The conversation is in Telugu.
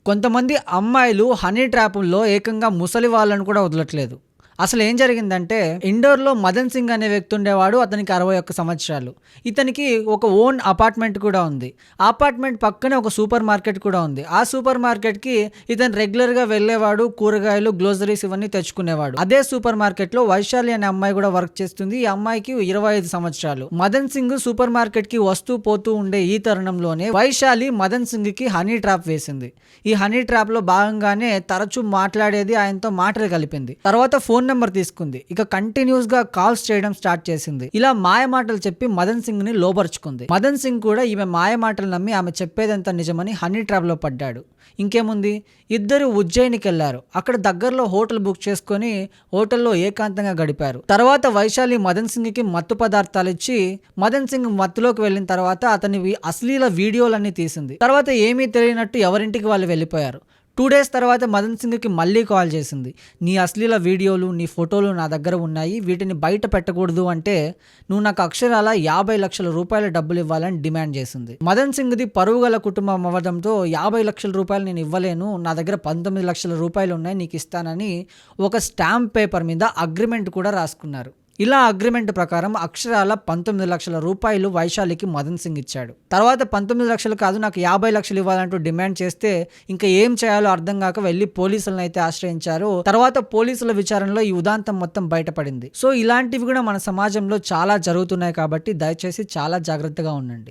కొంతమంది అమ్మాయిలు హనీ ట్రాపుల్లో ఏకంగా ముసలి వాళ్ళను కూడా వదలట్లేదు. అసలు ఏం జరిగిందంటే, ఇండోర్‌లో మదన్ సింగ్ అనే వ్యక్తి ఉండేవాడు. అతనికి 61 సంవత్సరాలు. ఇతనికి ఒక ఓన్ అపార్ట్మెంట్ కూడా ఉంది. ఆ అపార్ట్మెంట్ పక్కనే ఒక సూపర్ మార్కెట్ కూడా ఉంది. ఆ సూపర్ మార్కెట్‌కి ఇతను రెగ్యులర్‌గా వెళ్ళేవాడు. కూరగాయలు, గ్రోసరీస్ ఇవన్నీ తెచ్చుకునేవాడు. అదే సూపర్ మార్కెట్‌లో వైశాలి అనే అమ్మాయి కూడా వర్క్ చేస్తుంది. ఈ అమ్మాయికి 25 సంవత్సరాలు. మదన్ సింగ్ సూపర్ మార్కెట్‌కి వస్తూ పోతూ ఉండే ఈ తరుణంలోనే వైశాలి మదన్ సింగ్‌కి హనీ ట్రాప్ వేసింది. ఈ హనీ ట్రాప్‌లో భాగంగానే తరచూ మాట్లాడేది, ఆయనతో మాటలు కలిపింది. తర్వాత ఫోన్ నెంబర్ తీసుకుంది. ఇక కంటిన్యూస్ గా కాల్స్ చేయడం స్టార్ట్ చేసింది. ఇలా మాయ మాటలు చెప్పి మదన్ సింగ్ ని లోబరుచుకుంది. మదన్ సింగ్ కూడా ఈమె మాయ మాటలు నమ్మి ఆమె చెప్పేదంతా నిజమని హనీ ట్రాప్ లో పడ్డాడు. ఇంకేముంది, ఇద్దరు ఉజ్జయినికి వెళ్లారు. అక్కడ దగ్గరలో హోటల్ బుక్ చేసుకుని హోటల్లో ఏకాంతంగా గడిపారు. తర్వాత వైశాలి మదన్ సింగ్ కి మత్తు పదార్థాలు ఇచ్చి మదన్ సింగ్ మత్తులోకి వెళ్ళిన తర్వాత అతని అశ్లీల వీడియోలన్నీ తీసింది. తర్వాత ఏమీ తెలియనట్టు ఎవరింటికి వాళ్ళు వెళ్ళిపోయారు. 2 డేస్ తర్వాత మదన్ సింగ్కి మళ్ళీ కాల్ చేసింది. నీ అశ్లీల వీడియోలు, నీ ఫోటోలు నా దగ్గర ఉన్నాయి, వీటిని బయట పెట్టకూడదు అంటే నువ్వు నాకు అక్షరాల 50 లక్షల రూపాయల డబ్బులు ఇవ్వాలని డిమాండ్ చేసింది. మదన్ సింగ్ది పరువు గల కుటుంబం అవ్వడంతో 50 లక్షల రూపాయలు నేను ఇవ్వలేను, నా దగ్గర 19 లక్షల రూపాయలు ఉన్నాయి, నీకు ఇస్తానని ఒక స్టాంప్ పేపర్ మీద అగ్రిమెంట్ కూడా రాసుకున్నారు. ఇలా అగ్రిమెంట్ ప్రకారం అక్షరాల 19 లక్షల రూపాయలు వైశాలికి మదన్ సింగ్ ఇచ్చాడు. తర్వాత 19 లక్షలు కాదు, నాకు 50 లక్షలు ఇవ్వాలంటూ డిమాండ్ చేస్తే ఇంకా ఏం చేయాలో అర్థం కాక వెళ్ళి పోలీసులను అయితే ఆశ్రయించారు. తర్వాత పోలీసుల విచారణలో ఈ ఉదాంతం మొత్తం బయటపడింది. సో ఇలాంటివి కూడా మన సమాజంలో చాలా జరుగుతున్నాయి కాబట్టి దయచేసి చాలా జాగ్రత్తగా ఉండండి.